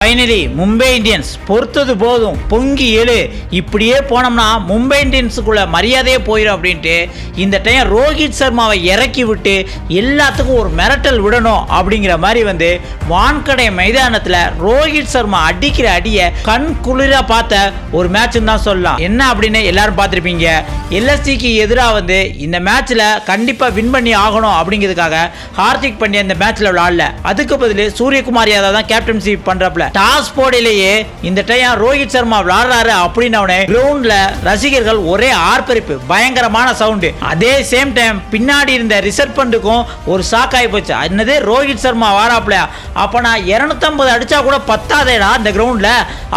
Finally Mumbai Indians பொறுத்தது போதும், பொங்கி எழு. இப்படியே போனோம்னா மும்பை இந்தியன்ஸுக்குள்ள மரியாதையே போயிடும் அப்படின்ட்டு இந்த டைம் ரோஹித் சர்மாவை இறக்கி விட்டு எல்லாத்துக்கும் ஒரு மிரட்டல் விடணும் அப்படிங்கிற மாதிரி வான்கடை மைதானத்தில் ரோஹித் சர்மா அடிக்கிற அடியை கண் குளிர பார்த்த ஒரு மேட்ச்னு தான் சொல்லலாம். என்ன அப்படின்னு எல்லாரும் பார்த்துருப்பீங்க. எல்எஸ்சிக்கு எதிராக இந்த மேட்ச்ல கண்டிப்பாக வின் பண்ணி ஆகணும் அப்படிங்கிறதுக்காக ஹார்திக் பாண்டியா இந்த மேட்ச்ல விளையாடல. அதுக்கு பதில் சூரியகுமார் யாதவ் தான் கேப்டன்ஷிப் பண்றப்பல டாஸ் போர்டிலேயே இந்த டைம் ரோஹித் சர்மா விளையாடுறாரு அப்படின்னு கிரவுண்ட்ல ரசிகர்கள் ஒரே ஆர்ப்பரிப்பு, பயங்கரமான சவுண்டு. அதே சேம் டைம் பின்னாடி இருந்த ரிஷப் பண்டுக்கும் ஒரு ஷாக் ஆகி போச்சு. என்னது ரோஹித் சர்மா வாராப்லையா, அப்ப நான் 250 அடிச்சா கூட பத்தாதேடா இந்த கிரவுண்ட்ல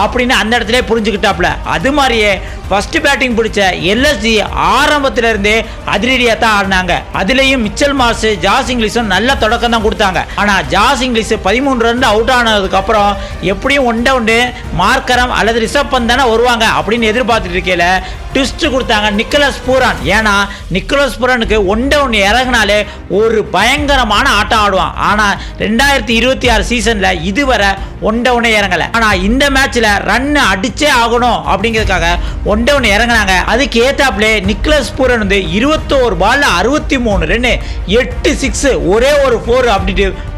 அப்படின்னு அந்த இடத்துல புரிஞ்சுக்கிட்டாப்ல. அது மாதிரியே ஃபர்ஸ்ட் பேட்டிங் பிடிச்ச எல்எஸ்ஜி ஆரம்பத்துல இருந்தே அதிரடியா தான் ஆடினாங்க. அதுலயும் மிச்சல் மார்ஷ், ஜாஸ் இங்கிலீஷும் நல்ல தொடக்கம் தான் கொடுத்தாங்க. ஆனா ஜாஸ் இங்கிலீஷ் 13 ரன் அவுட் ஆனதுக்கு அப்புறம் எப்படியும் ஒன்று மார்க்கரம் அல்லது ரிஷப் பந்த் தானே வருவாங்க அப்படின்னு எதிர்பார்த்துட்டு இருக்கேல ட்விஸ்ட் கொடுத்தாங்க நிக்கோலஸ் பூரான். ஏன்னா நிக்கோலஸ் பூரானுக்கு ஒன்று இறங்கினாலே ஒரு பயங்கரமான ஆட்டம் ஆடுவான். ஆனா 2026 சீசன்ல இதுவரை ஒன்று இறங்கல. ஆனா இந்த மேட்ச்ல ரன் அடிச்சே ஆகணும் அப்படிங்கிறதுக்காக ஒன்று இறங்கினாங்க. அதுக்கு ஏத்தாப்லே நிக்கோலஸ் பூரான் 21 பால்ல 63 ரன், 8 6, ஒரே ஒரு 4 அப்படின்ட்டு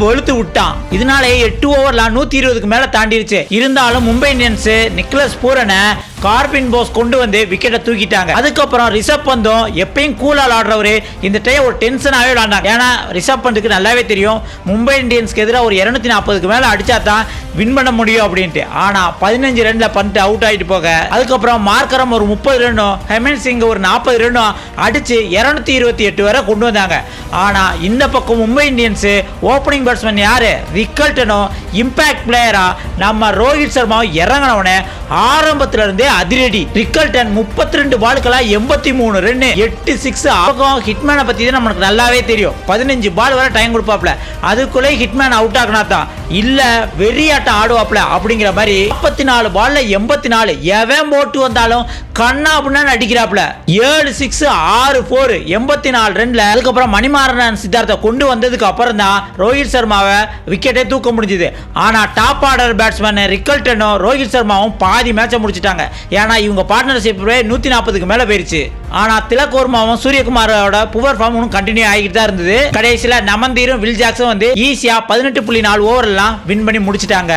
வெளுத்து விட்டான். இதனால 8 ஓவர்ல 120க்கு மேல தாண்டிருச்சு. இருந்தாலும் மும்பை இந்தியன்ஸ் நிக்கோலஸ் பூரனை கார்பின் போஸ் கொண்டு விக்கெட்டை தூக்கிட்டாங்க. அதுக்கப்புறம் ரிஷப் பந்தும் எப்பயும் கூலா ஆடுறவரு இந்த டைம் ஒரு டென்ஷனாவே விளையாண்டாங்க. ஏன்னா ரிஷப் பந்துக்கு நல்லாவே தெரியும் மும்பை இந்தியன்ஸ்க்கு எதிராக ஒரு 240க்கு மேல அடிச்சா தான் வின் பண்ண முடியும் அப்படின்ட்டு. ஆனா 15 ரன்ல பந்து அவுட் ஆயிட்டு போக அதுக்கப்புறம் மார்க்கரம் ஒரு 30 ரன்னும், ஹெமன் சிங் ஒரு 40 ரன்னும் அடிச்சு 228 வரை கொண்டு வந்தாங்க. ஆனா இந்த பக்கம் மும்பை இந்தியன்ஸ் ஓப்பனிங் பேட்ஸ்மேன் யாரு, ரிக்கல்டனும் இம்பாக்ட் பிளேயரா நம்ம ரோஹித் சர்மாவும் இறங்கினவனே ஆரம்பத்துல இருந்தே அதிரடி. Rickelton 32 பாலுக்கெல்லா 83 run, 8 6. ஹிட்மேனை பத்தி தான் நமக்கு நல்லாவே தெரியும். 15 பால் வரை டைம் கொடுப்பாப்ல, அதுக்குள்ளே ஹிட்மேன் அவுட் ஆகினா தான் இல்ல வெறியாட்டம் ஆடுவாப்ல அப்படிங்கிற மாதிரி 44 பால்ல 84 எவன் போட்டு வந்தாலும் கண்ணா அப்படின்னு அடிக்கிறாப்ல. 7 6, 6 4, 84 ரன்ல. அதுக்கப்புறம் மணிமாறன் சித்தார்த்தை கொண்டு வந்ததுக்கு அப்புறம் தான் ரோஹித் சர்மாவை விக்கெட்டே தூக்க முடிஞ்சது. ஆனா டாப் ஆர்டர் பேட்ஸ்மேன் ரிக்கல்டனும் ரோஹித் சர்மாவும் பாதி மேட்சை முடிச்சிட்டாங்க. ஏன்னா இவங்க பார்ட்னர்ஷிப் 140க்கு மேல போயிருச்சு. ஆனா திலக் வர்மாவும் சூரியகுமாரோட புவர் ஃபார்ம் கண்டினியூ ஆகிட்டு தான் இருந்தது. கடைசியில நமந்தீரும் வில் ஜாக்ஸும் ஈஸியா 18.4 ஓவர்லாம் வின் பண்ணி முடிச்சிட்டாங்க.